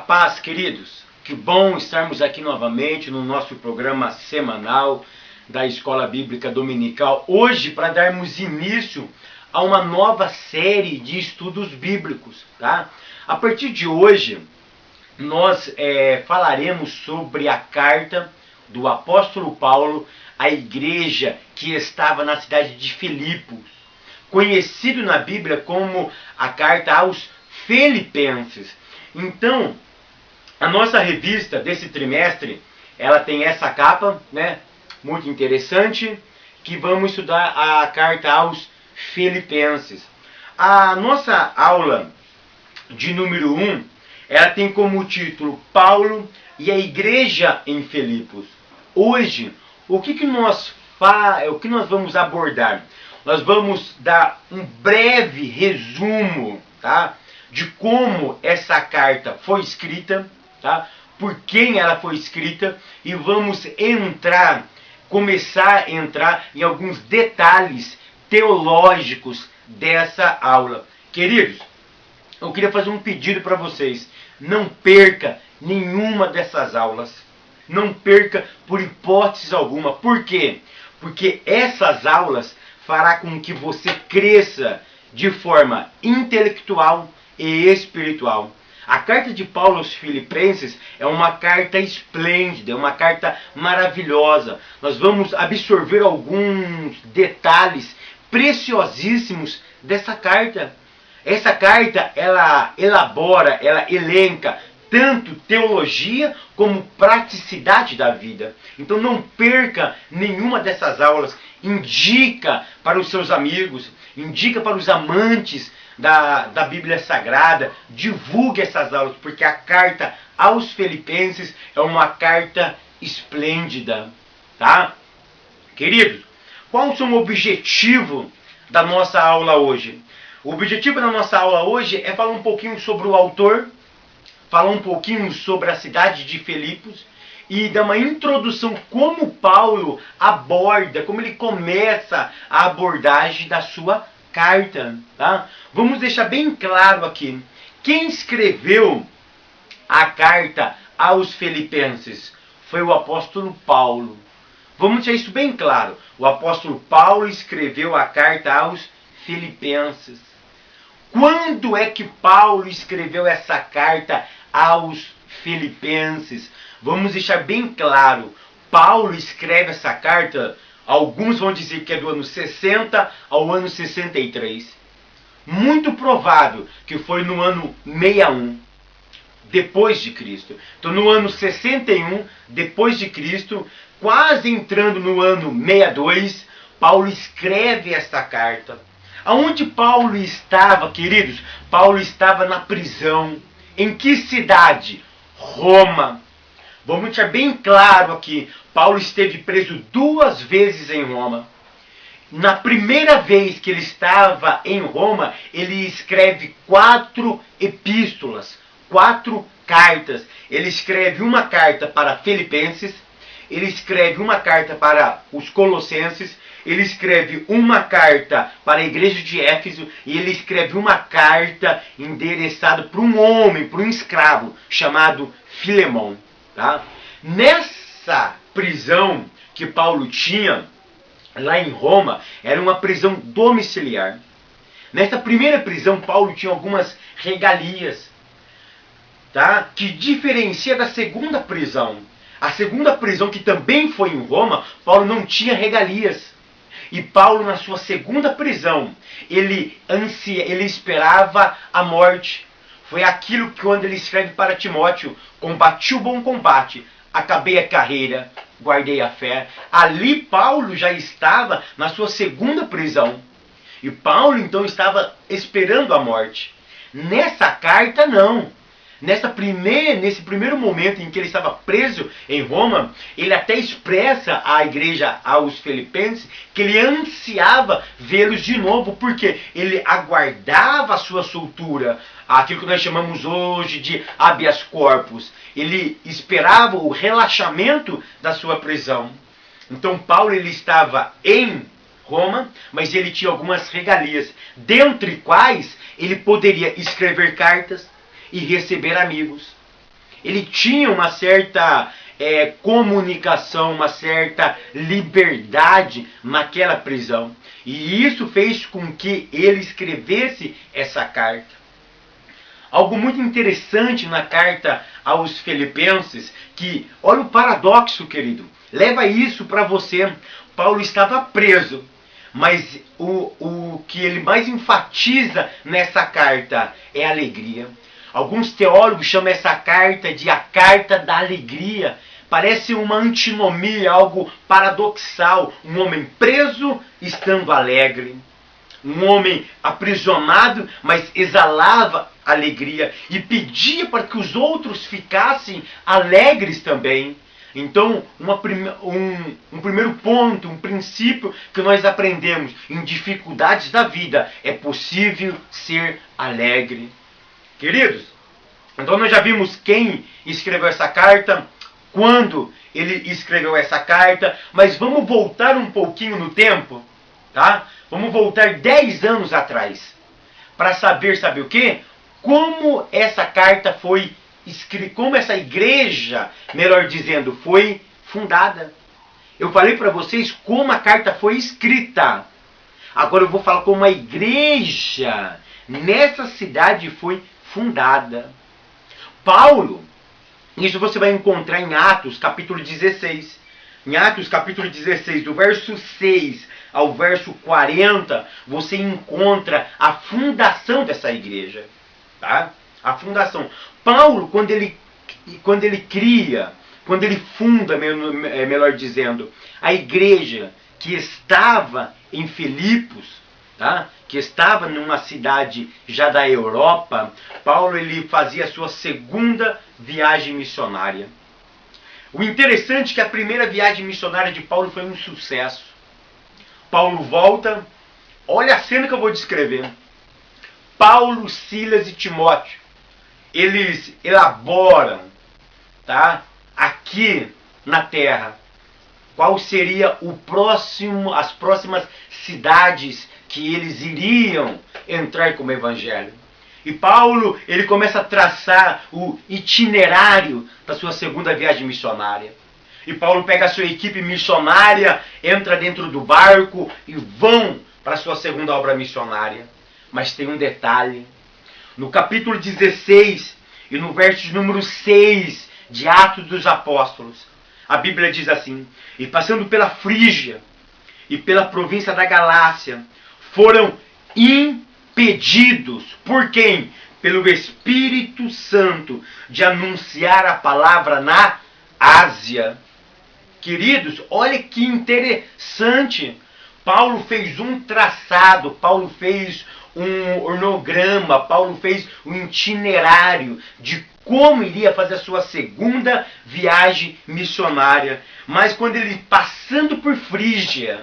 paz, queridos. Que bom estarmos aqui novamente no nosso programa semanal da Escola Bíblica Dominical. Hoje, para darmos início a uma nova série de estudos bíblicos, tá? A partir de hoje, nós falaremos sobre a carta do apóstolo Paulo à igreja que estava na cidade de Filipos, conhecido na Bíblia como a carta aos Filipenses. Então, a nossa revista desse trimestre, ela tem essa capa, né, muito interessante, que vamos estudar a carta aos Filipenses. A nossa aula de número 1, ela tem como título Paulo e a igreja em Filipos. Hoje, o que nós vamos abordar? Nós vamos dar um breve resumo, tá, de como essa carta foi escrita, tá, por quem ela foi escrita, e vamos começar a entrar em alguns detalhes teológicos dessa aula. Queridos, eu queria fazer um pedido para vocês. Não perca nenhuma dessas aulas. Não perca por hipótese alguma. Por quê? Porque essas aulas fará com que você cresça de forma intelectual e espiritual. A carta de Paulo aos Filipenses é uma carta esplêndida, é uma carta maravilhosa. Nós vamos absorver alguns detalhes preciosíssimos dessa carta. Essa carta, ela elabora, ela elenca tanto teologia como praticidade da vida. Então não perca nenhuma dessas aulas. Indica para os seus amigos, indica para os amantes da Bíblia Sagrada, divulgue essas aulas, porque a carta aos Filipenses é uma carta esplêndida, tá? Queridos, qual é o objetivo da nossa aula hoje? O objetivo da nossa aula hoje é falar um pouquinho sobre o autor, falar um pouquinho sobre a cidade de Filipos e dar uma introdução como Paulo aborda, como ele começa a abordagem da sua carta, tá? Vamos deixar bem claro aqui, quem escreveu a carta aos Filipenses foi o apóstolo Paulo. Vamos deixar isso bem claro. O apóstolo Paulo escreveu a carta aos Filipenses. Quando é que Paulo escreveu essa carta aos Filipenses? Vamos deixar bem claro. Paulo escreve essa carta, alguns vão dizer que é do ano 60 ao ano 63. Muito provável que foi no ano 61 depois de Cristo. Então no ano 61 depois de Cristo, quase entrando no ano 62, Paulo escreve esta carta. Aonde Paulo estava, queridos? Paulo estava na prisão. Em que cidade? Roma. Vamos deixar bem claro aqui. Paulo esteve preso 2 vezes em Roma. Na primeira vez que ele estava em Roma, ele escreve 4 epístolas, 4 cartas. Ele escreve uma carta para Filipenses, ele escreve uma carta para os Colossenses, ele escreve uma carta para a igreja de Éfeso e ele escreve uma carta endereçada para um homem, para um escravo, chamado Filemão. Tá? Nessa prisão que Paulo tinha, lá em Roma, era uma prisão domiciliar. Nessa primeira prisão, Paulo tinha algumas regalias, tá? Que diferencia da segunda prisão. A segunda prisão, que também foi em Roma, Paulo não tinha regalias. E Paulo, na sua segunda prisão, ele esperava a morte. Foi aquilo que quando ele escreve para Timóteo: combati o bom combate, acabei a carreira, guardei a fé. Ali Paulo já estava na sua segunda prisão. E Paulo então estava esperando a morte. Nessa carta não. Nesse primeiro momento em que ele estava preso em Roma, ele até expressa à igreja, aos Filipenses, que ele ansiava vê-los de novo, porque ele aguardava a sua soltura, aquilo que nós chamamos hoje de habeas corpus. Ele esperava o relaxamento da sua prisão. Então Paulo, ele estava em Roma, mas ele tinha algumas regalias, dentre quais ele poderia escrever cartas e receber amigos. ele tinha uma certa comunicação, uma certa liberdade naquela prisão. E isso fez com que ele escrevesse essa carta. Algo muito interessante na carta aos Filipenses, que, olha o paradoxo, querido, leva isso para você. Paulo estava preso, mas o que ele mais enfatiza nessa carta é a alegria. Alguns teólogos chamam essa carta de a carta da alegria. Parece uma antinomia, algo paradoxal. Um homem preso estando alegre. Um homem aprisionado, mas exalava alegria e pedia para que os outros ficassem alegres também. Então, um primeiro ponto, um princípio que nós aprendemos em dificuldades da vida, é possível ser alegre. Queridos, então nós já vimos quem escreveu essa carta, quando ele escreveu essa carta, mas vamos voltar um pouquinho no tempo, tá? Vamos voltar 10 anos atrás, para saber, sabe o quê? Como essa carta foi escrita, como essa igreja, melhor dizendo, foi fundada. Eu falei para vocês como a carta foi escrita. Agora eu vou falar como a igreja nessa cidade foi fundada. Paulo, isso você vai encontrar em Atos capítulo 16. Em Atos capítulo 16, do verso 6 ao verso 40, você encontra a fundação dessa igreja. Tá? A fundação. Paulo, quando ele funda, melhor dizendo, a igreja que estava em Filipos, tá? Que estava numa cidade já da Europa, Paulo ele fazia a sua segunda viagem missionária. O interessante é que a primeira viagem missionária de Paulo foi um sucesso. Paulo volta, olha a cena que eu vou descrever. Paulo, Silas e Timóteo, eles elaboram, tá, aqui na terra, qual seria as próximas cidades que eles iriam entrar como evangelho. E Paulo, ele começa a traçar o itinerário da sua segunda viagem missionária. E Paulo pega a sua equipe missionária, entra dentro do barco e vão para a sua segunda obra missionária. Mas tem um detalhe. No capítulo 16 e no verso número 6 de Atos dos Apóstolos, a Bíblia diz assim: e passando pela Frígia e pela província da Galácia, foram impedidos. Por quem? Pelo Espírito Santo, de anunciar a palavra na Ásia. Queridos, olha que interessante. Paulo fez um traçado, Paulo fez um organograma, Paulo fez um itinerário de como iria fazer a sua segunda viagem missionária. Mas quando ele, passando por Frígia,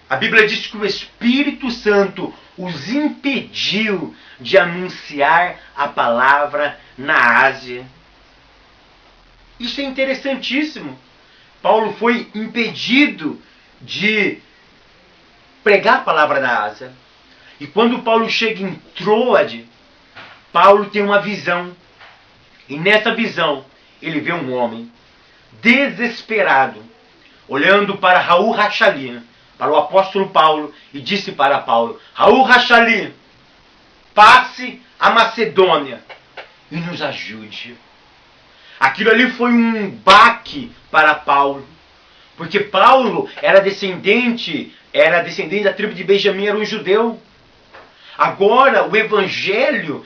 a Bíblia diz que o Espírito Santo os impediu de anunciar a palavra na Ásia. Isso é interessantíssimo. Paulo foi impedido de pregar a palavra na Ásia. E quando Paulo chega em Troade, Paulo tem uma visão. E nessa visão, ele vê um homem desesperado, olhando para Raul Rachali, para o apóstolo Paulo, e disse para Paulo: Raul Rachali, passe a Macedônia e nos ajude. Aquilo ali foi um baque para Paulo, porque Paulo era descendente da tribo de Benjamim, era um judeu. Agora o evangelho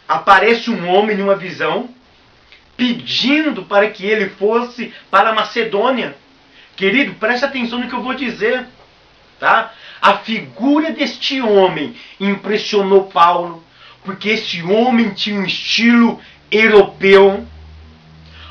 aparece um homem numa visão, pedindo para que ele fosse para a Macedônia. Querido, preste atenção no que eu vou dizer, tá? A figura deste homem impressionou Paulo, porque esse homem tinha um estilo europeu.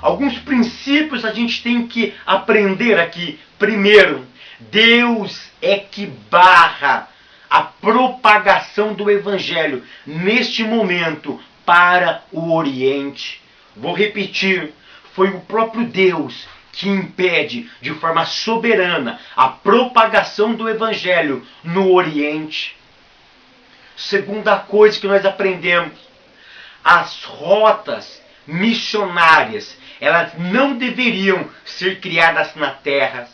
Alguns princípios a gente tem que aprender aqui. Primeiro, Deus é que barra a propagação do evangelho neste momento para o Oriente. Vou repetir, foi o próprio Deus que impede de forma soberana a propagação do evangelho no Oriente. Segunda coisa que nós aprendemos: as rotas missionárias, elas não deveriam ser criadas na terra.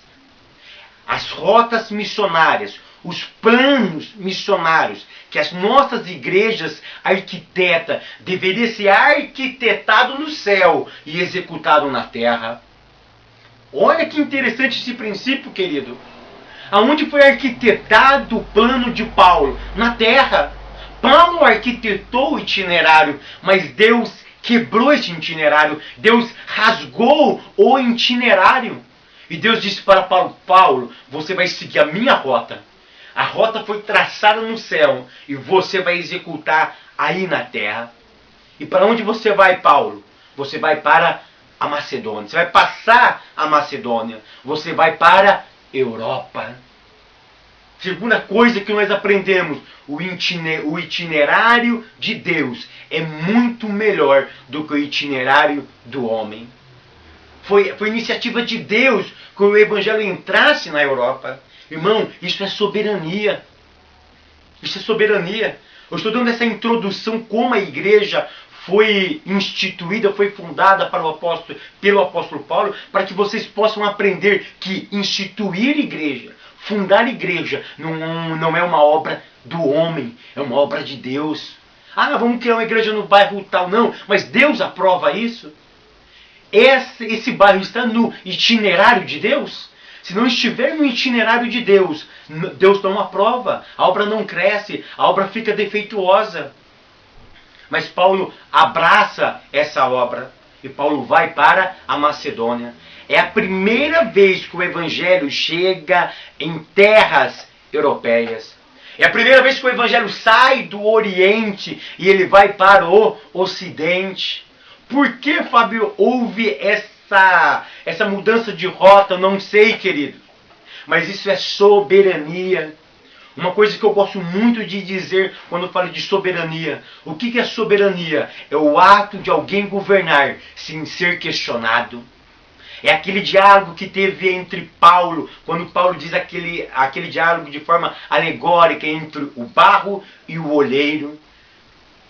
As rotas missionárias, os planos missionários que as nossas igrejas arquitetam, deveria ser arquitetado no céu e executado na terra. Olha que interessante esse princípio, querido. Aonde foi arquitetado o plano de Paulo? Na terra. Paulo arquitetou o itinerário, mas Deus quebrou esse itinerário. Deus rasgou o itinerário. E Deus disse para Paulo: Paulo, você vai seguir a minha rota. A rota foi traçada no céu e você vai executar aí na terra. E para onde você vai, Paulo? Você vai para a Macedônia. Você vai passar a Macedônia. Você vai para a Europa. Segunda coisa que nós aprendemos: o itinerário de Deus é muito melhor do que o itinerário do homem. Foi iniciativa de Deus que o Evangelho entrasse na Europa. Irmão, isso é soberania. Isso é soberania. Eu estou dando essa introdução como a igreja foi instituída, foi fundada pelo apóstolo Paulo, para que vocês possam aprender que instituir igreja, fundar igreja, não é uma obra do homem, é uma obra de Deus. Ah, vamos criar uma igreja no bairro tal. Não, mas Deus aprova isso. Esse bairro está no itinerário de Deus? Se não estiver no itinerário de Deus, Deus não aprova, a obra não cresce, a obra fica defeituosa. Mas Paulo abraça essa obra e Paulo vai para a Macedônia. É a primeira vez que o Evangelho chega em terras europeias. É a primeira vez que o Evangelho sai do Oriente e ele vai para o Ocidente. Por que, Fábio, houve essa mudança de rota? Eu não sei, querido. Mas isso é soberania. Uma coisa que eu gosto muito de dizer quando eu falo de soberania. O que é soberania? É o ato de alguém governar sem ser questionado. É aquele diálogo que teve entre Paulo, quando Paulo diz aquele diálogo de forma alegórica entre o barro e o olheiro.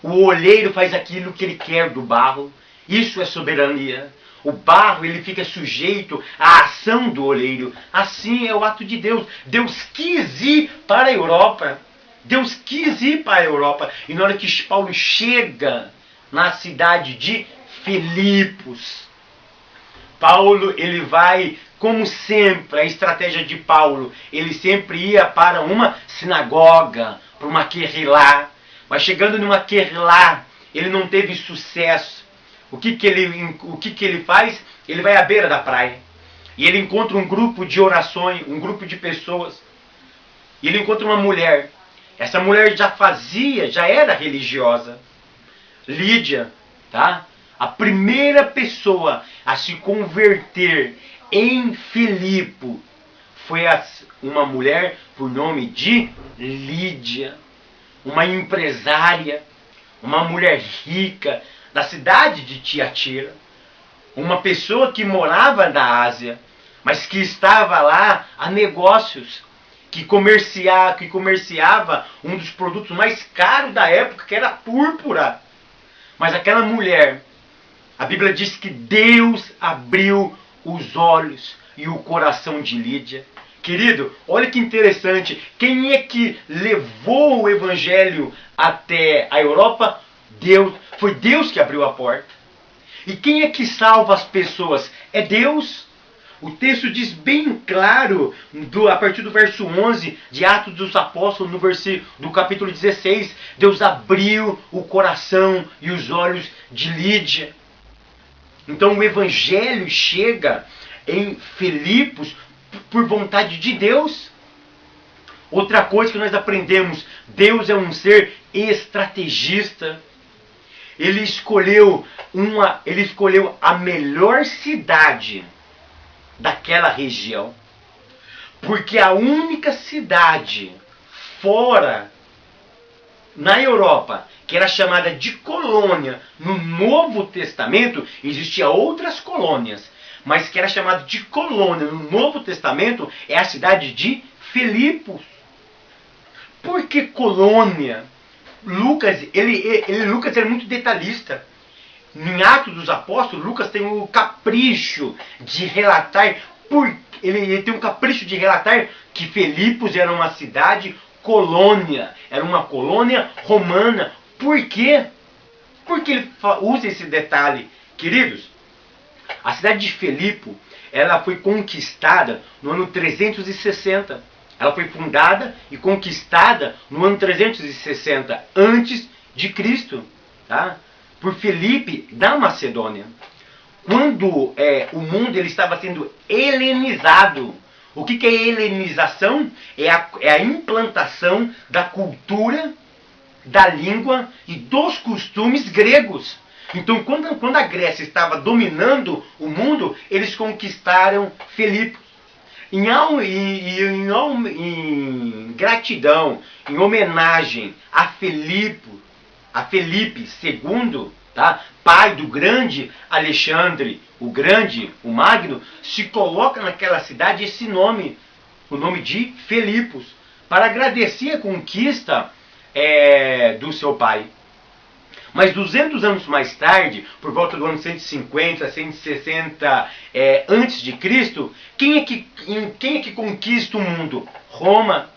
O olheiro faz aquilo que ele quer do barro. Isso é soberania. O barro, ele fica sujeito à ação do olheiro. Assim é o ato de Deus. Deus quis ir para a Europa. Deus quis ir para a Europa. E na hora que Paulo chega na cidade de Filipos, Paulo, ele vai, como sempre, a estratégia de Paulo, ele sempre ia para uma sinagoga, para uma querrilá. Mas chegando numa querrilá, ele não teve sucesso. O que ele faz? Ele vai à beira da praia. E ele encontra um grupo de orações, um grupo de pessoas. E ele encontra uma mulher. Essa mulher já era religiosa. Lídia, tá? A primeira pessoa a se converter em Filipe foi uma mulher por nome de Lídia. Uma empresária, uma mulher rica, da cidade de Tiatira, uma pessoa que morava na Ásia, mas que estava lá a negócios, que comerciava um dos produtos mais caros da época, que era a púrpura. Mas aquela mulher, a Bíblia diz que Deus abriu os olhos e o coração de Lídia. Querido, olha que interessante, quem é que levou o Evangelho até a Europa? Deus. Foi Deus que abriu a porta. E quem é que salva as pessoas? É Deus. O texto diz bem claro, a partir do verso 11 de Atos dos Apóstolos, do capítulo 16, Deus abriu o coração e os olhos de Lídia. Então o Evangelho chega em Filipos por vontade de Deus. Outra coisa que nós aprendemos, Deus é um ser estrategista. Ele escolheu a melhor cidade daquela região. Porque a única cidade fora, na Europa, que era chamada de colônia no Novo Testamento, existiam outras colônias, mas que era chamada de colônia no Novo Testamento, é a cidade de Filipos. Por que colônia? Lucas era muito detalhista. Em Atos dos Apóstolos, Lucas tem o capricho de relatar, ele tem um capricho de relatar que Filipos era uma cidade colônia, era uma colônia romana. Por quê? Por que ele usa esse detalhe? Queridos, a cidade de Filipo, ela foi conquistada no ano 360. Ela foi fundada e conquistada no ano 360 antes de Cristo, tá? Por Filipe da Macedônia. Quando o mundo ele estava sendo helenizado. O que é helenização? É a implantação da cultura, da língua e dos costumes gregos. Então, quando a Grécia estava dominando o mundo, eles conquistaram Filipos. Em gratidão, em homenagem a Filipe II, tá? Pai do grande Alexandre, o Grande, o Magno, se coloca naquela cidade esse nome, o nome de Filipos, para agradecer a conquista do seu pai. Mas 200 anos mais tarde, por volta do ano 150, 160 antes de Cristo, quem é que conquista o mundo? Roma.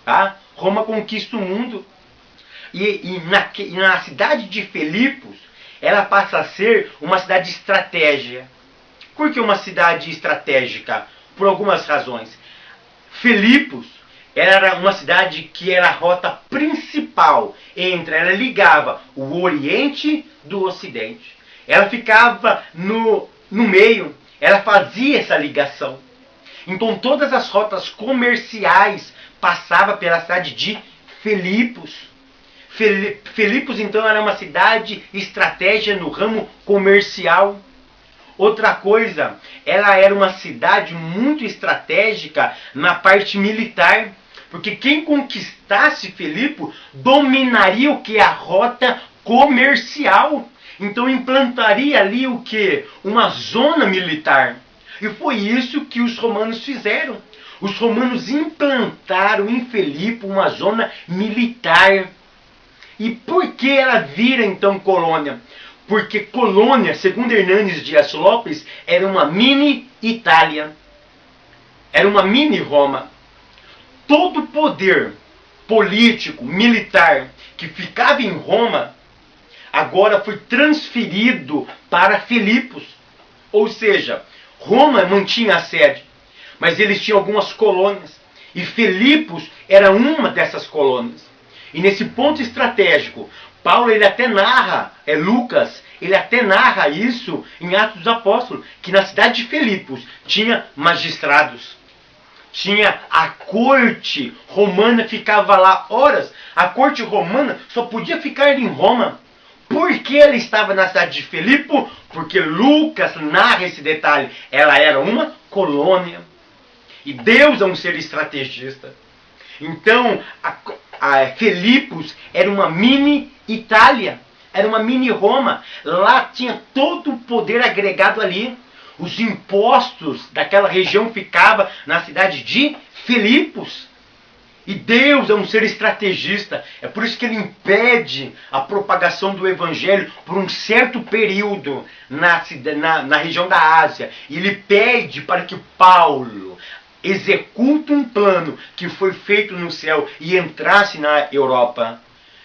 Tá? Roma conquista o mundo. E na cidade de Filipos, ela passa a ser uma cidade estratégica. Por que uma cidade estratégica? Por algumas razões. Filipos era uma cidade que era a rota principal ela ligava o Oriente do Ocidente. Ela ficava no meio, ela fazia essa ligação. Então todas as rotas comerciais passavam pela cidade de Filipos. Filipos então era uma cidade estratégica no ramo comercial. Outra coisa, ela era uma cidade muito estratégica na parte militar. Porque quem conquistasse Filipe dominaria o que? A rota comercial. Então implantaria ali o que? Uma zona militar. E foi isso que os romanos fizeram. Os romanos implantaram em Filipe uma zona militar. E por que ela vira então colônia? Porque colônia, segundo Hernandes Dias Lopes, era uma mini Itália. Era uma mini Roma. Todo o poder político, militar, que ficava em Roma, agora foi transferido para Filipos. Ou seja, Roma mantinha a sede, mas eles tinham algumas colônias. E Filipos era uma dessas colônias. E nesse ponto estratégico, Paulo ele até narra, Lucas, ele até narra isso em Atos dos Apóstolos, que na cidade de Filipos tinha magistrados. Tinha a corte romana, ficava lá horas. A corte romana só podia ficar em Roma. Por que ela estava na cidade de Filipe? Porque Lucas narra esse detalhe. Ela era uma colônia. E Deus é um ser estrategista. Então, a Filipos era uma mini Itália. Era uma mini Roma. Lá tinha todo o poder agregado ali. Os impostos daquela região ficavam na cidade de Filipos. E Deus é um ser estrategista. É por isso que ele impede a propagação do evangelho por um certo período na região da Ásia. E ele pede para que Paulo execute um plano que foi feito no céu e entrasse na Europa.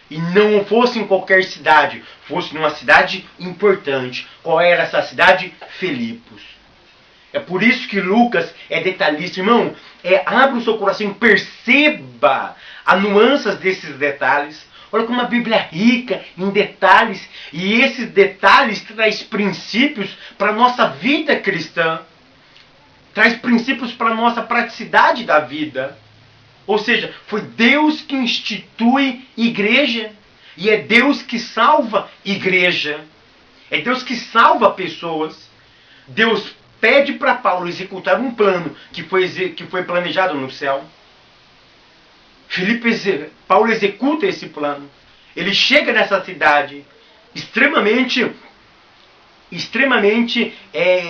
E não fosse em qualquer cidade, fosse numa cidade importante. Qual era essa cidade? Filipos. É por isso que Lucas é detalhista. Irmão, abra o seu coração e perceba as nuances desses detalhes. Olha como a Bíblia é rica em detalhes. E esses detalhes traz princípios para a nossa vida cristã. Traz princípios para a nossa praticidade da vida. Ou seja, foi Deus que institui igreja. E é Deus que salva igreja. É Deus que salva pessoas. Deus pede para Paulo executar um plano que foi planejado no céu. Paulo executa esse plano. Ele chega nessa cidade extremamente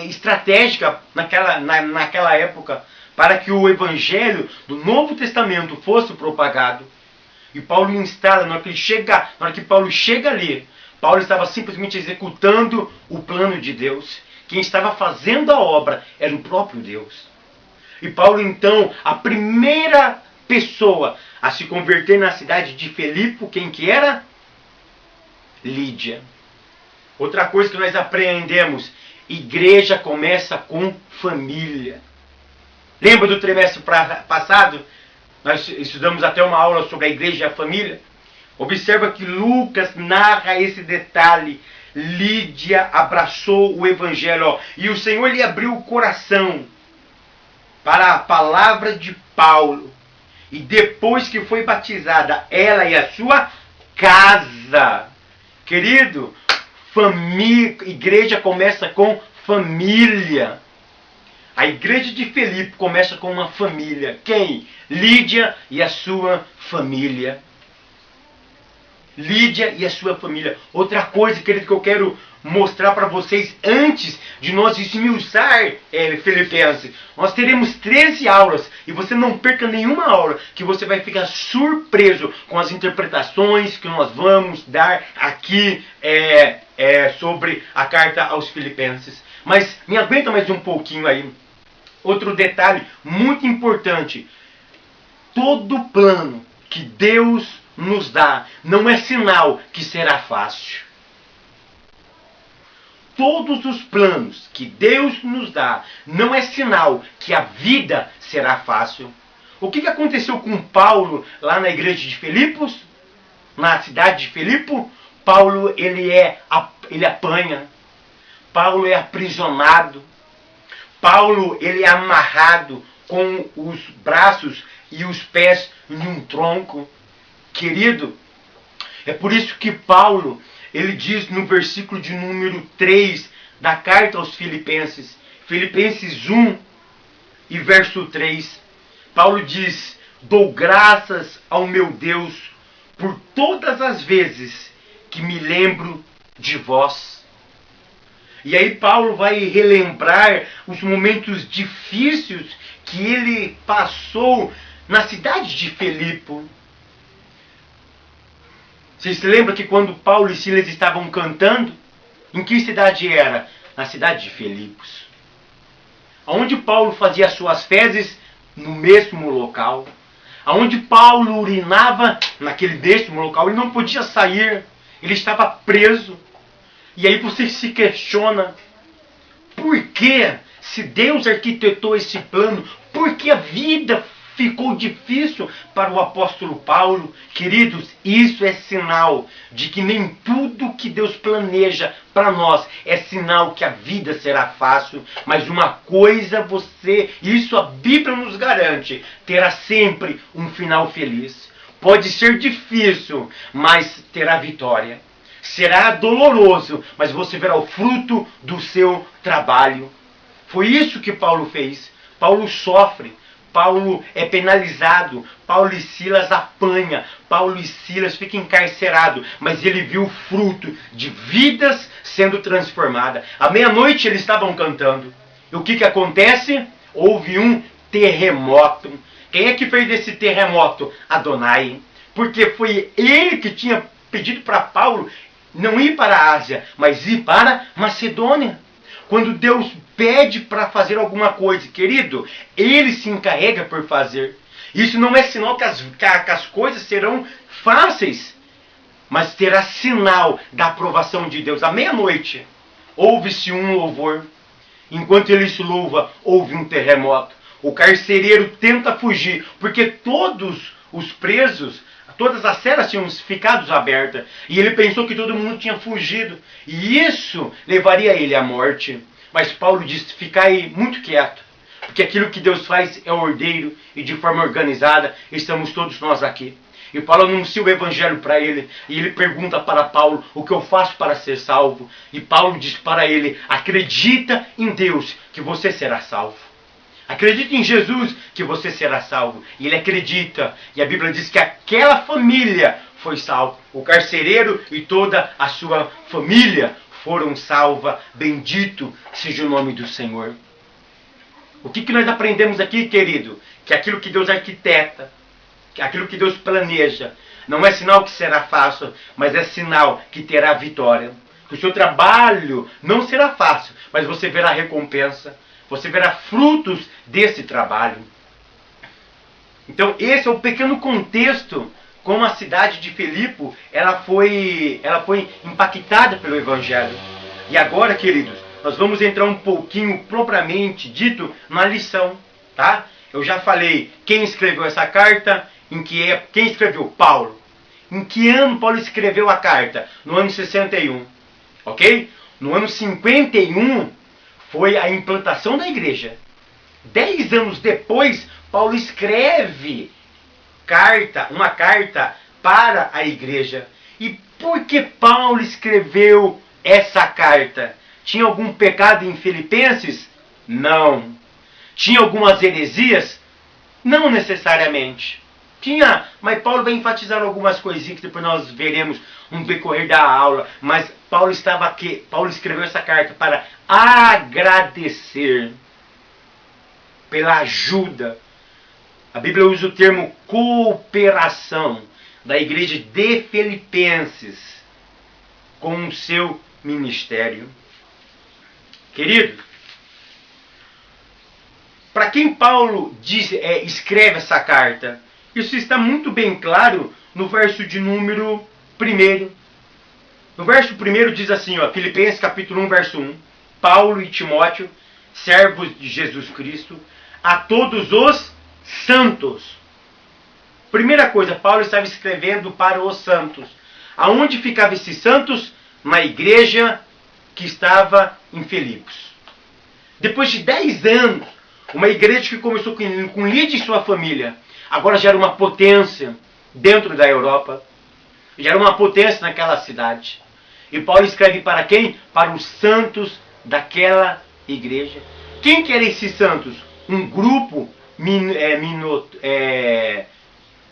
estratégica naquela época, para que o evangelho do Novo Testamento fosse propagado. E Paulo instala, na hora que Paulo chega ali, Paulo estava simplesmente executando o plano de Deus. Quem estava fazendo a obra era o próprio Deus. E Paulo, então, a primeira pessoa a se converter na cidade de Filipe, quem que era? Lídia. Outra coisa que nós aprendemos, igreja começa com família. Lembra do trimestre passado? Nós estudamos até uma aula sobre a igreja e a família. Observa que Lucas narra esse detalhe. Lídia abraçou o evangelho. E o Senhor lhe abriu o coração para a palavra de Paulo. E depois que foi batizada, ela e a sua casa. Querido, família, igreja começa com família. A igreja de Filipe começa com uma família. Quem? Lídia e a sua família. Lídia e a sua família. Outra coisa, querido, que eu quero mostrar para vocês antes de nós esmiuçar Filipenses. Nós teremos 13 aulas e você não perca nenhuma aula, que você vai ficar surpreso com as interpretações que nós vamos dar aqui sobre a carta aos Filipenses. Mas me aguenta mais um pouquinho aí. Outro detalhe muito importante. Todo plano que Deus nos dá não é sinal que será fácil. Todos os planos que Deus nos dá não é sinal que a vida será fácil. O que aconteceu com Paulo lá na igreja de Filipos? Na cidade de Filipe? Paulo ele apanha. Paulo é aprisionado. Paulo ele é amarrado com os braços e os pés em um tronco. Querido, é por isso que Paulo, ele diz no versículo de número 3 da carta aos Filipenses, Filipenses 1 e verso 3, Paulo diz: dou graças ao meu Deus por todas as vezes que me lembro de vós. E aí Paulo vai relembrar os momentos difíceis que ele passou na cidade de Filipe. Vocês se lembram que quando Paulo e Silas estavam cantando, em que cidade era? Na cidade de Filipos. Onde Paulo fazia suas fezes? No mesmo local. Onde Paulo urinava? Naquele mesmo local. Ele não podia sair. Ele estava preso. E aí você se questiona, por que, se Deus arquitetou esse plano, por que a vida ficou difícil para o apóstolo Paulo? Queridos, isso é sinal de que nem tudo que Deus planeja para nós é sinal que a vida será fácil. Mas uma coisa isso a Bíblia nos garante, terá sempre um final feliz. Pode ser difícil, mas terá vitória. Será doloroso, mas você verá o fruto do seu trabalho. Foi isso que Paulo fez. Paulo sofre. Paulo é penalizado. Paulo e Silas apanha. Paulo e Silas ficam encarcerados. Mas ele viu o fruto de vidas sendo transformadas. À meia-noite eles estavam cantando. E o que acontece? Houve um terremoto. Quem é que fez esse terremoto? Adonai. Porque foi ele que tinha pedido para Paulo não ir para a Ásia, mas ir para Macedônia. Quando Deus pede para fazer alguma coisa, querido, ele se encarrega por fazer. Isso não é sinal que as coisas serão fáceis, mas terá sinal da aprovação de Deus. À meia-noite, ouve-se um louvor. Enquanto ele se louva, houve um terremoto. O carcereiro tenta fugir, porque todos os presos, todas as celas tinham ficado abertas. E ele pensou que todo mundo tinha fugido. E isso levaria ele à morte. Mas Paulo disse, ficai muito quieto. Porque aquilo que Deus faz é ordeiro e de forma organizada. Estamos todos nós aqui. E Paulo anuncia o evangelho para ele. E ele pergunta para Paulo, o que eu faço para ser salvo? E Paulo diz para ele, acredita em Deus que você será salvo. Acredite em Jesus que você será salvo. E ele acredita. E a Bíblia diz que aquela família foi salva. O carcereiro e toda a sua família foram salvas. Bendito seja o nome do Senhor. O que nós aprendemos aqui, querido? Que aquilo que Deus arquiteta, que aquilo que Deus planeja, Não é sinal que será fácil, mas é sinal que terá vitória. Que o seu trabalho não será fácil, mas você verá recompensa. Você verá frutos desse trabalho. Então esse é o pequeno contexto como a cidade de Filipe ela foi impactada pelo Evangelho. E agora, queridos, nós vamos entrar um pouquinho propriamente dito na lição, tá? Eu já falei quem escreveu essa carta, quem escreveu? Paulo. Em que ano Paulo escreveu a carta? No ano 61, ok? No ano 51 foi a implantação da igreja. 10 anos depois, Paulo escreve uma carta para a igreja. E por que Paulo escreveu essa carta? Tinha algum pecado em Filipenses? Não. Tinha algumas heresias? Não necessariamente. Tinha, mas Paulo vai enfatizar algumas coisinhas que depois nós veremos no decorrer da aula. Mas Paulo escreveu essa carta para agradecer pela ajuda. A Bíblia usa o termo cooperação da igreja de Filipenses com o seu ministério. Querido, para quem Paulo escreve essa carta? Isso está muito bem claro no verso de número 1. No verso 1 diz assim, ó, Filipenses capítulo 1, verso 1. Paulo e Timóteo, servos de Jesus Cristo, a todos os santos. Primeira coisa, Paulo estava escrevendo para os santos. Aonde ficavam esses santos? Na igreja que estava em Filipos. Depois de 10 anos, uma igreja que começou com Lídia e sua família, agora já era uma potência dentro da Europa. Já era uma potência naquela cidade. E Paulo escreve para quem? Para os santos daquela igreja. Quem que eram esses santos? Um grupo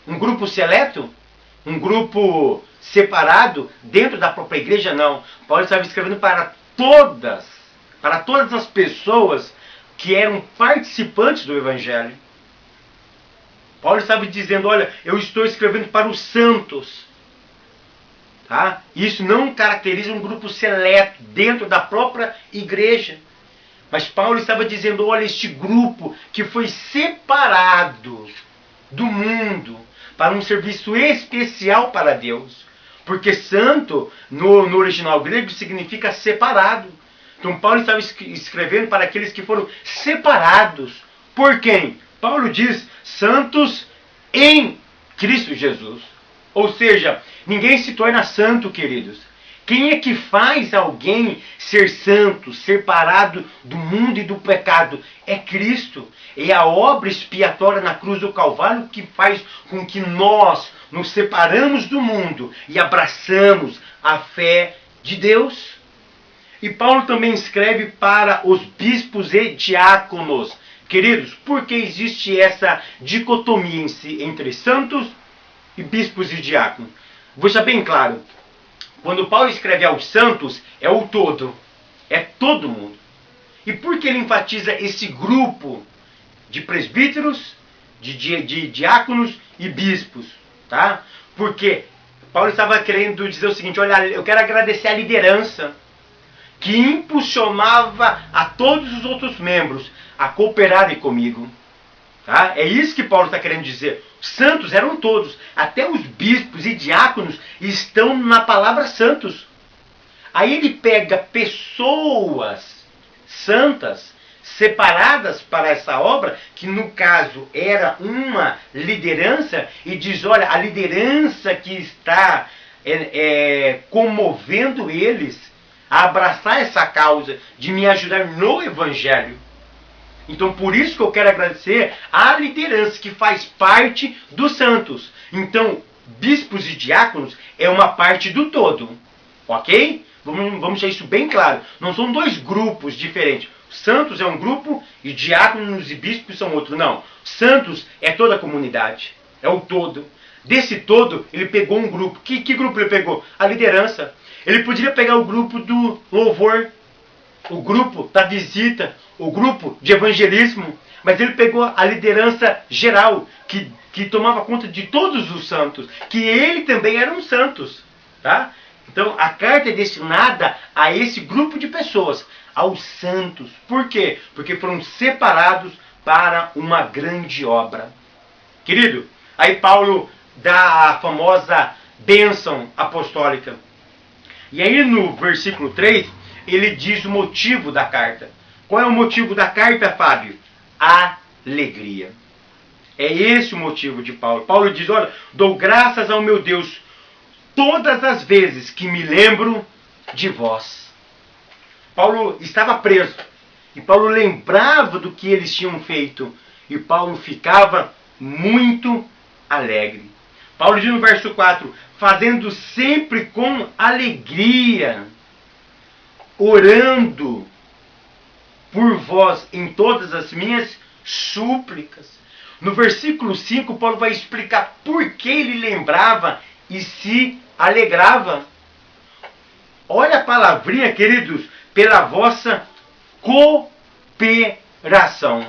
um grupo seleto? Um grupo separado dentro da própria igreja? Não. Paulo estava escrevendo para todas as pessoas que eram participantes do Evangelho. Paulo estava dizendo, olha, eu estou escrevendo para os santos. Tá? Isso não caracteriza um grupo seleto dentro da própria igreja. Mas Paulo estava dizendo, olha, este grupo que foi separado do mundo para um serviço especial para Deus. Porque santo, no original grego, significa separado. Então Paulo estava escrevendo para aqueles que foram separados. Por quem? Paulo diz, santos em Cristo Jesus. Ou seja, ninguém se torna santo, queridos. Quem é que faz alguém ser santo, separado do mundo e do pecado? É Cristo. É a obra expiatória na cruz do Calvário que faz com que nós nos separamos do mundo e abraçamos a fé de Deus. E Paulo também escreve para os bispos e diáconos. Queridos, por que existe essa dicotomia entre santos e bispos e diáconos? Vou deixar bem claro. Quando Paulo escreve aos santos, é o todo. É todo mundo. E por que ele enfatiza esse grupo de presbíteros, de diáconos e bispos? Tá? Porque Paulo estava querendo dizer o seguinte, olha, eu quero agradecer a liderança que impulsionava a todos os outros membros a cooperarem comigo. Tá? É isso que Paulo está querendo dizer. Os santos eram todos. Até os bispos e diáconos estão na palavra santos. Aí ele pega pessoas santas, separadas para essa obra, que no caso era uma liderança, e diz, olha, a liderança que está comovendo eles a abraçar essa causa de me ajudar no Evangelho. Então, por isso que eu quero agradecer a liderança que faz parte dos santos. Então, bispos e diáconos é uma parte do todo. Ok? Vamos deixar isso bem claro. Não são dois grupos diferentes. Santos é um grupo e diáconos e bispos são outro. Não. Santos é toda a comunidade. É o todo. Desse todo, ele pegou um grupo. Que grupo ele pegou? A liderança. Ele poderia pegar o grupo do louvor, o grupo da visita, o grupo de evangelismo, mas ele pegou a liderança geral, que que tomava conta de todos os santos, que ele também era um santos, tá? Então a carta é destinada a esse grupo de pessoas, aos santos. Por quê? Porque foram separados para uma grande obra. Querido, aí Paulo dá a famosa bênção apostólica. E aí no versículo 3, ele diz o motivo da carta. Qual é o motivo da carta, Fábio? Alegria. É esse o motivo de Paulo. Paulo diz, olha, dou graças ao meu Deus todas as vezes que me lembro de vós. Paulo estava preso. E Paulo lembrava do que eles tinham feito. E Paulo ficava muito alegre. Paulo diz no verso 4, fazendo sempre com alegria, orando por vós em todas as minhas súplicas. No versículo 5, Paulo vai explicar por que ele lembrava e se alegrava. Olha a palavrinha, queridos, pela vossa cooperação.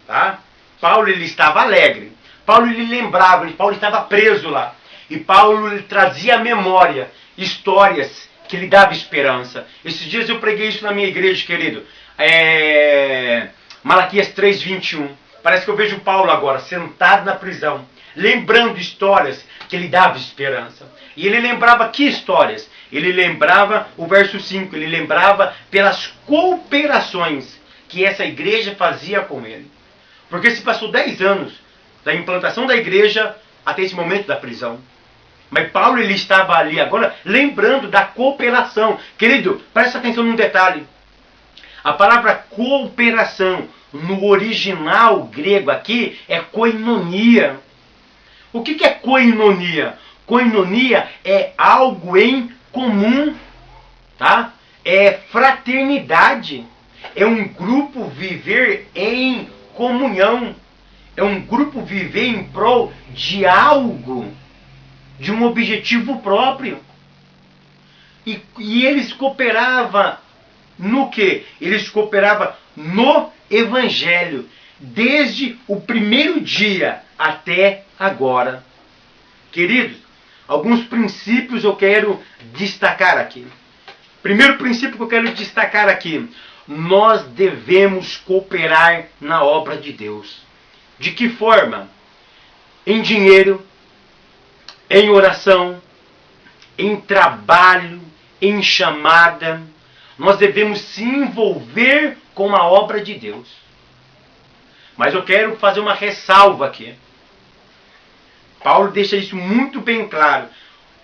Tá? Paulo ele estava alegre. Paulo ele lembrava, Paulo estava preso lá. E Paulo ele trazia à memória histórias que lhe davam esperança. Esses dias eu preguei isso na minha igreja, querido. Malaquias 3:21. Parece que eu vejo Paulo agora, sentado na prisão, lembrando histórias que lhe davam esperança. E ele lembrava que histórias? Ele lembrava o verso 5, ele lembrava pelas cooperações que essa igreja fazia com ele. Porque se passou 10 anos da implantação da igreja até esse momento da prisão. Mas Paulo ele estava ali agora lembrando da cooperação. Querido, presta atenção num detalhe. A palavra cooperação no original grego aqui é koinonia. O que é koinonia? Koinonia é algo em comum, tá? É fraternidade. É um grupo viver em comunhão. É um grupo viver em prol de algo, de um objetivo próprio. E eles cooperavam no quê? Eles cooperavam no Evangelho, desde o primeiro dia até agora. Queridos, alguns princípios eu quero destacar aqui. Primeiro princípio que eu quero destacar aqui: nós devemos cooperar na obra de Deus. De que forma? Em dinheiro, em oração, em trabalho, em chamada. Nós devemos se envolver com a obra de Deus. Mas eu quero fazer uma ressalva aqui. Paulo deixa isso muito bem claro.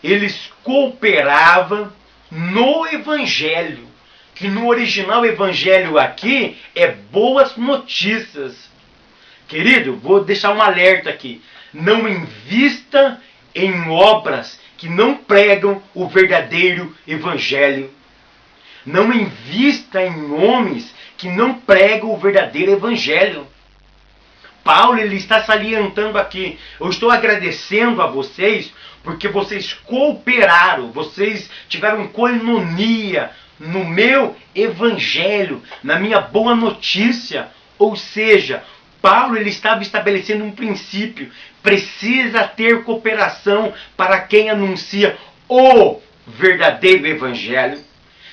Eles cooperavam no Evangelho. Que no original Evangelho aqui é boas notícias. Querido, vou deixar um alerta aqui. Não invista em obras que não pregam o verdadeiro Evangelho. Não invista em homens que não pregam o verdadeiro Evangelho. Paulo ele está salientando aqui. Eu estou agradecendo a vocês porque vocês cooperaram, vocês tiveram koinonia no meu Evangelho, na minha boa notícia. Ou seja, Paulo ele estava estabelecendo um princípio. Precisa ter cooperação para quem anuncia o verdadeiro Evangelho.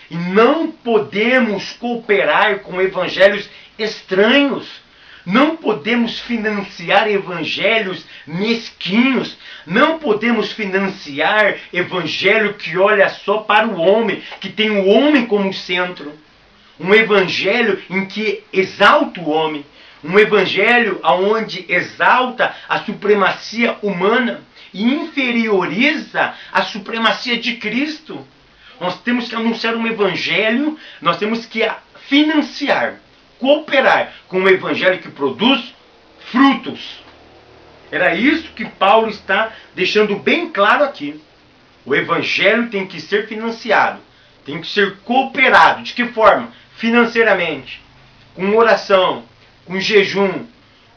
E não podemos cooperar com evangelhos estranhos. Não podemos financiar evangelhos mesquinhos. Não podemos financiar evangelho que olha só para o homem, que tem o homem como centro. Um evangelho em que exalta o homem. Um evangelho onde exalta a supremacia humana e inferioriza a supremacia de Cristo. Nós temos que anunciar um evangelho, nós temos que financiar, cooperar com um evangelho que produz frutos. Era isso que Paulo está deixando bem claro aqui. O evangelho tem que ser financiado, tem que ser cooperado. De que forma? Financeiramente, com oração, com jejum,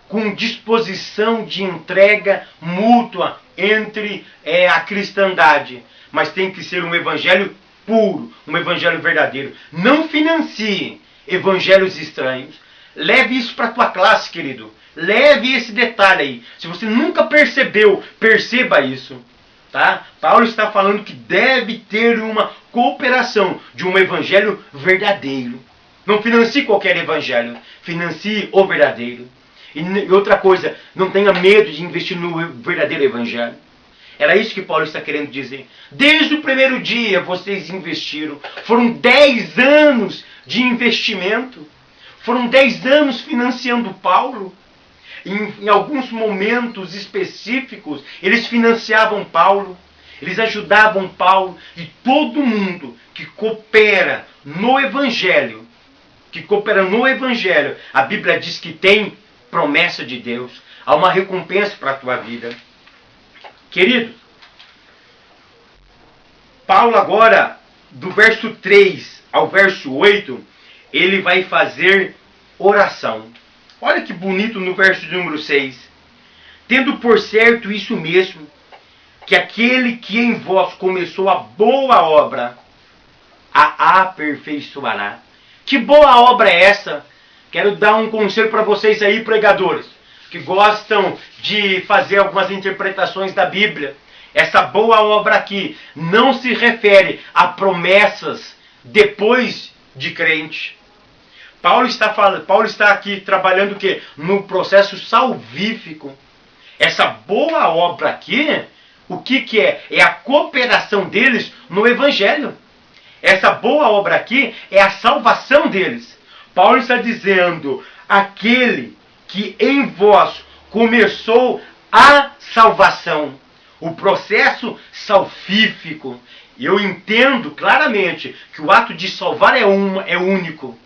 com disposição de entrega mútua entre a cristandade. Mas tem que ser um evangelho puro, um evangelho verdadeiro. Não financie evangelhos estranhos. Leve isso para a tua classe, querido. Leve esse detalhe aí. Se você nunca percebeu, perceba isso. Tá? Paulo está falando que deve ter uma cooperação de um evangelho verdadeiro. Não financie qualquer evangelho. Financie o verdadeiro. E outra coisa, não tenha medo de investir no verdadeiro evangelho. Era isso que Paulo está querendo dizer. Desde o primeiro dia vocês investiram. Foram 10 anos de investimento. Foram 10 anos financiando Paulo. Em alguns momentos específicos, eles financiavam Paulo. Eles ajudavam Paulo. E todo mundo que coopera no Evangelho, a Bíblia diz que tem promessa de Deus. Há uma recompensa para a tua vida. Querido, Paulo agora, do verso 3 ao verso 8, ele vai fazer oração. Olha que bonito no verso número 6. Tendo por certo isso mesmo, que aquele que em vós começou a boa obra, a aperfeiçoará. Que boa obra é essa? Quero dar um conselho para vocês aí, pregadores, que gostam de fazer algumas interpretações da Bíblia. Essa boa obra aqui não se refere a promessas depois de crente. Paulo está aqui trabalhando o quê? No processo salvífico. Essa boa obra aqui, o que é? É a cooperação deles no Evangelho. Essa boa obra aqui é a salvação deles. Paulo está dizendo, aquele que em vós começou a salvação, o processo salvífico. Eu entendo claramente que o ato de salvar é único.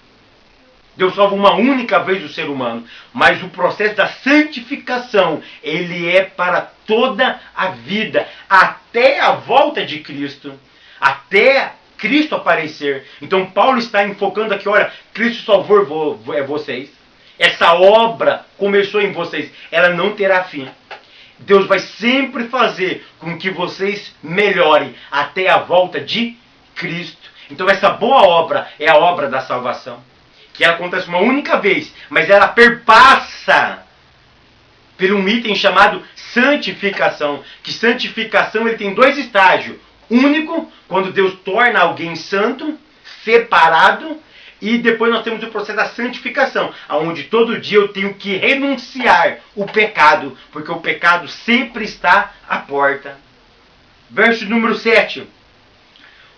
Deus salva uma única vez o ser humano. Mas o processo da santificação, ele é para toda a vida. Até a volta de Cristo. Até Cristo aparecer. Então Paulo está enfocando aqui, olha, Cristo salvou vocês. Essa obra começou em vocês. Ela não terá fim. Deus vai sempre fazer com que vocês melhorem até a volta de Cristo. Então essa boa obra é a obra da salvação. Que ela acontece uma única vez, mas ela perpassa por um item chamado santificação. Que santificação ele tem 2 estágios. Único, quando Deus torna alguém santo, separado. E depois nós temos o processo da santificação, onde todo dia eu tenho que renunciar o pecado, porque o pecado sempre está à porta. Verso número 7.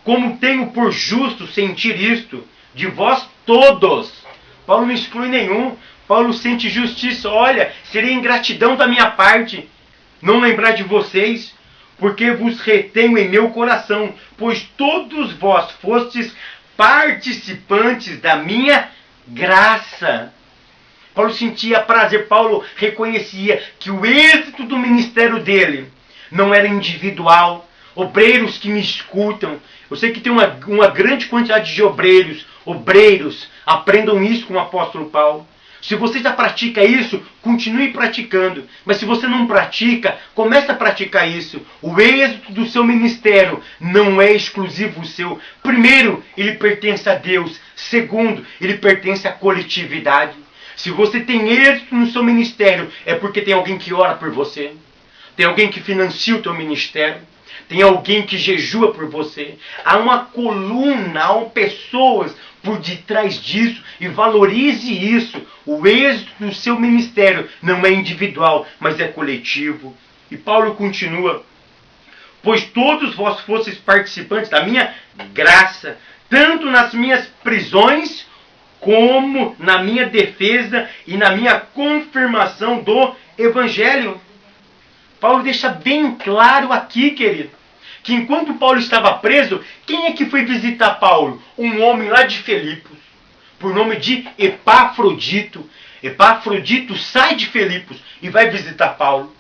Como tenho por justo sentir isto de vós todos. Paulo não exclui nenhum. Paulo sente justiça. Olha, seria ingratidão da minha parte não lembrar de vocês, porque vos retenho em meu coração, pois todos vós fostes participantes da minha graça. Paulo sentia prazer. Paulo reconhecia que o êxito do ministério dele não era individual. Obreiros que me escutam, eu sei que tem uma grande quantidade de obreiros, aprendam isso com o apóstolo Paulo. Se você já pratica isso, continue praticando. Mas se você não pratica, comece a praticar isso. O êxito do seu ministério não é exclusivo seu. Primeiro, ele pertence a Deus. Segundo, ele pertence à coletividade. Se você tem êxito no seu ministério, é porque tem alguém que ora por você. Tem alguém que financia o teu ministério. Tem alguém que jejua por você. Há uma coluna, há pessoas por detrás disso. E valorize isso. O êxito do seu ministério não é individual, mas é coletivo. E Paulo continua. Pois todos vós fostes participantes da minha graça, tanto nas minhas prisões, como na minha defesa e na minha confirmação do Evangelho. Paulo deixa bem claro aqui, querido, que enquanto Paulo estava preso, quem é que foi visitar Paulo? Um homem lá de Filipos, por nome de Epafrodito. Epafrodito sai de Filipos e vai visitar Paulo.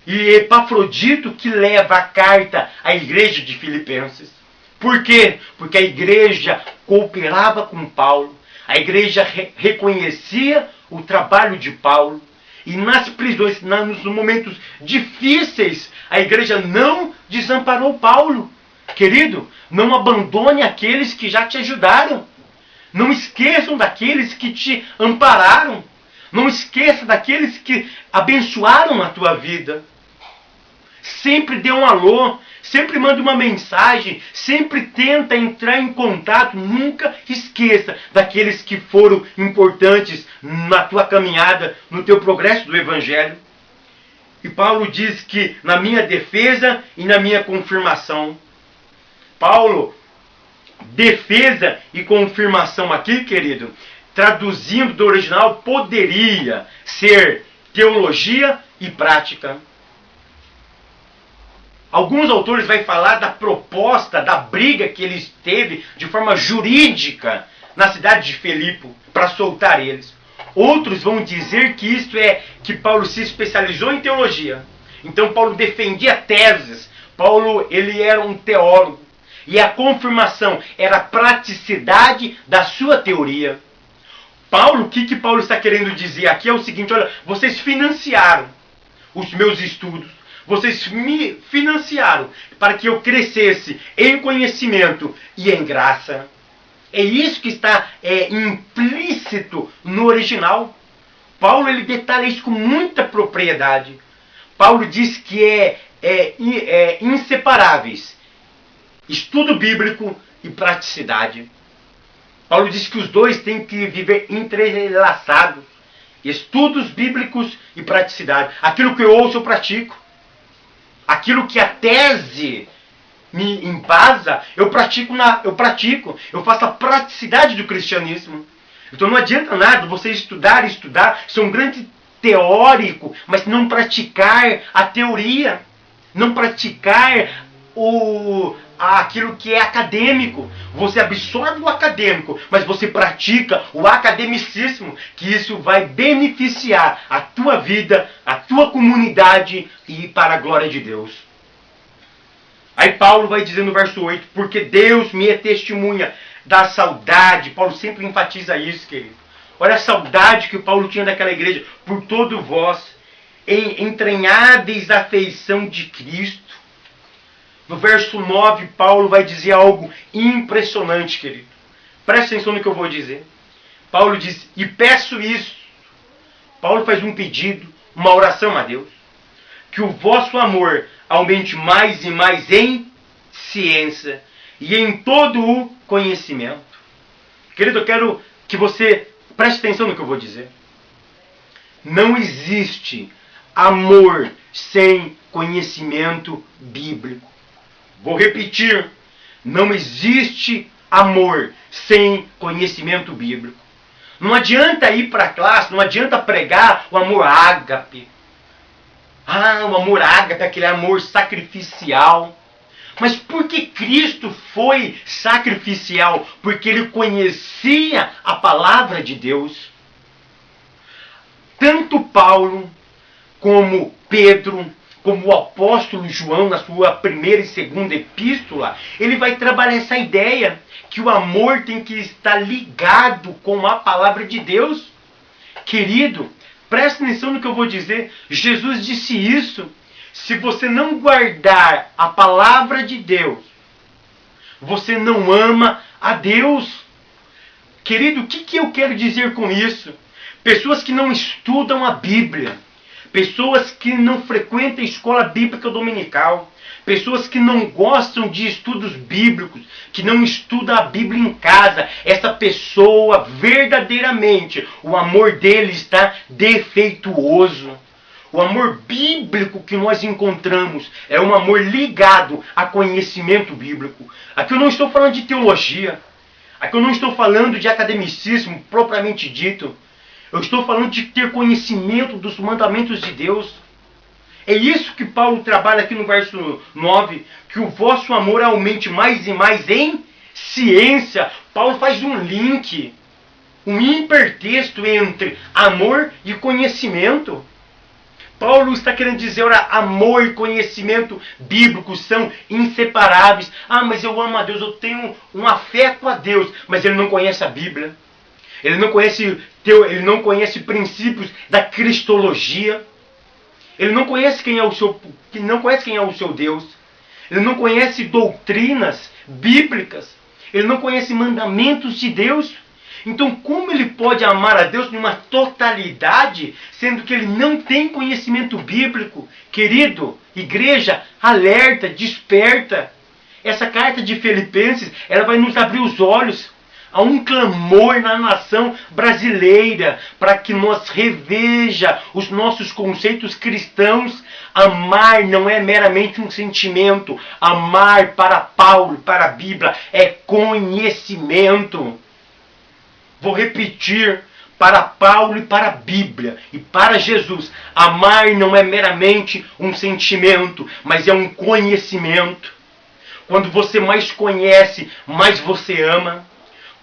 E Epafrodito que leva a carta à igreja de Filipenses. Por quê? Porque a igreja cooperava com Paulo. A igreja reconhecia o trabalho de Paulo. E nas prisões, nos momentos difíceis, a igreja não desamparou Paulo. Querido, não abandone aqueles que já te ajudaram. Não esqueçam daqueles que te ampararam. Não esqueça daqueles que abençoaram a tua vida. Sempre dê um alô, sempre mande uma mensagem, sempre tenta entrar em contato. Nunca esqueça daqueles que foram importantes na tua caminhada, no teu progresso do Evangelho. E Paulo diz que na minha defesa e na minha confirmação. Paulo, defesa e confirmação aqui, querido, traduzindo do original, poderia ser teologia e prática. Alguns autores vão falar da proposta, da briga que ele teve de forma jurídica na cidade de Filipe para soltar eles. Outros vão dizer que isso é que Paulo se especializou em teologia. Então Paulo defendia teses. Paulo, ele era um teólogo. E a confirmação era a praticidade da sua teoria. Paulo, o que Paulo está querendo dizer aqui é o seguinte: olha, vocês financiaram os meus estudos. Vocês me financiaram para que eu crescesse em conhecimento e em graça. É isso que está implícito no original. Paulo, ele detalha isso com muita propriedade. Paulo diz que é inseparáveis estudo bíblico e praticidade. Paulo diz que os dois têm que viver entrelaçados. Estudos bíblicos e praticidade. Aquilo que eu ouço, eu pratico. Aquilo que a tese me embasa, eu pratico. Eu faço a praticidade do cristianismo. Então não adianta nada você estudar, ser um grande teórico, mas não praticar a teoria. Não praticar aquilo que é acadêmico. Você absorve o acadêmico, mas você pratica o academicismo, que isso vai beneficiar a tua vida, a tua comunidade e para a glória de Deus. Aí Paulo vai dizer no verso 8, porque Deus me é testemunha da saudade. Paulo sempre enfatiza isso, querido. Olha a saudade que o Paulo tinha daquela igreja, por todo vós, em entranháveis afeição de Cristo. No verso 9, Paulo vai dizer algo impressionante, querido. Presta atenção no que eu vou dizer. Paulo diz, e peço isso. Paulo faz um pedido, uma oração a Deus. Que o vosso amor aumente mais e mais em ciência e em todo o conhecimento. Querido, eu quero que você preste atenção no que eu vou dizer. Não existe amor sem conhecimento bíblico. Vou repetir, não existe amor sem conhecimento bíblico. Não adianta ir para a classe, não adianta pregar o amor ágape. O amor ágape, aquele amor sacrificial. Mas por que Cristo foi sacrificial? Porque ele conhecia a palavra de Deus. Tanto Paulo como Pedro, como o apóstolo João, na sua primeira e segunda epístola, ele vai trabalhar essa ideia que o amor tem que estar ligado com a palavra de Deus. Querido, preste atenção no que eu vou dizer. Jesus disse isso. Se você não guardar a palavra de Deus, você não ama a Deus. Querido, o que eu quero dizer com isso? Pessoas que não estudam a Bíblia. Pessoas que não frequentam a escola bíblica dominical. Pessoas que não gostam de estudos bíblicos, que não estudam a Bíblia em casa. Essa pessoa, verdadeiramente, o amor dele está defeituoso. O amor bíblico que nós encontramos é um amor ligado a conhecimento bíblico. Aqui eu não estou falando de teologia. Aqui eu não estou falando de academicismo propriamente dito. Eu estou falando de ter conhecimento dos mandamentos de Deus. É isso que Paulo trabalha aqui no verso 9. Que o vosso amor aumente mais e mais em ciência. Paulo faz um link, um hipertexto entre amor e conhecimento. Paulo está querendo dizer, ora, amor e conhecimento bíblico são inseparáveis. Mas eu amo a Deus, eu tenho um afeto a Deus. Mas ele não conhece a Bíblia. Ele não conhece princípios da cristologia. Ele não conhece quem é o seu Deus. Ele não conhece doutrinas bíblicas. Ele não conhece mandamentos de Deus. Então, como ele pode amar a Deus numa totalidade, sendo que ele não tem conhecimento bíblico? Querido, igreja, alerta, desperta. Essa carta de Filipenses, ela vai nos abrir os olhos. Há um clamor na nação brasileira para que nós reveja os nossos conceitos cristãos. Amar não é meramente um sentimento. Amar para Paulo, para a Bíblia, é conhecimento. Vou repetir, para Paulo e para a Bíblia e para Jesus. Amar não é meramente um sentimento, mas é um conhecimento. Quando você mais conhece, mais você ama.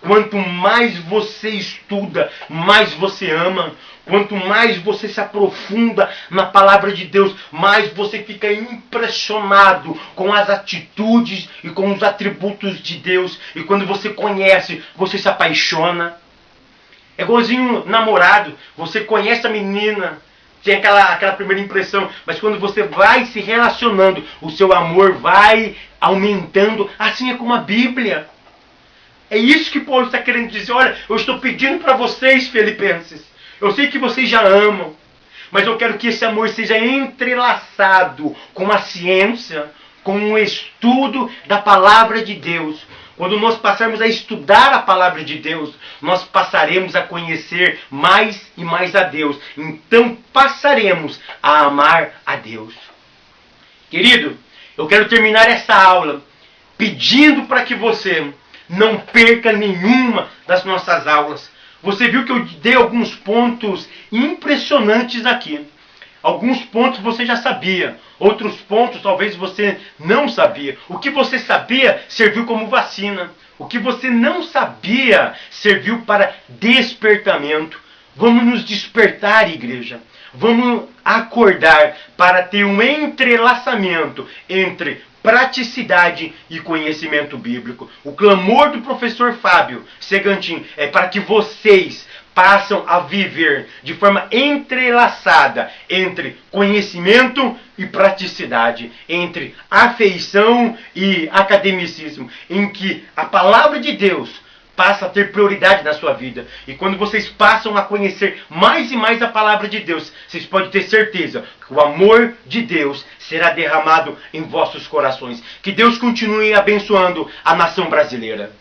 Quanto mais você estuda, mais você ama. Quanto mais você se aprofunda na palavra de Deus, mais você fica impressionado com as atitudes e com os atributos de Deus. E quando você conhece, você se apaixona. É igualzinho namorado. Você conhece a menina, tem aquela primeira impressão, mas quando você vai se relacionando, o seu amor vai aumentando. Assim é como a Bíblia. É isso que Paulo está querendo dizer. Olha, eu estou pedindo para vocês, filipenses. Eu sei que vocês já amam, mas eu quero que esse amor seja entrelaçado com a ciência, com o estudo da palavra de Deus. Quando nós passarmos a estudar a palavra de Deus, nós passaremos a conhecer mais e mais a Deus. Então passaremos a amar a Deus. Querido, eu quero terminar essa aula pedindo para que você não perca nenhuma das nossas aulas. Você viu que eu dei alguns pontos impressionantes aqui. Alguns pontos você já sabia. Outros pontos talvez você não sabia. O que você sabia serviu como vacina. O que você não sabia serviu para despertamento. Vamos nos despertar, igreja. Vamos acordar para ter um entrelaçamento entre praticidade e conhecimento bíblico. O clamor do professor Fábio Segantin é para que vocês passam a viver de forma entrelaçada entre conhecimento e praticidade, entre afeição e academicismo, em que a palavra de Deus passa a ter prioridade na sua vida. E quando vocês passam a conhecer mais e mais a palavra de Deus, vocês podem ter certeza que o amor de Deus será derramado em vossos corações. Que Deus continue abençoando a nação brasileira.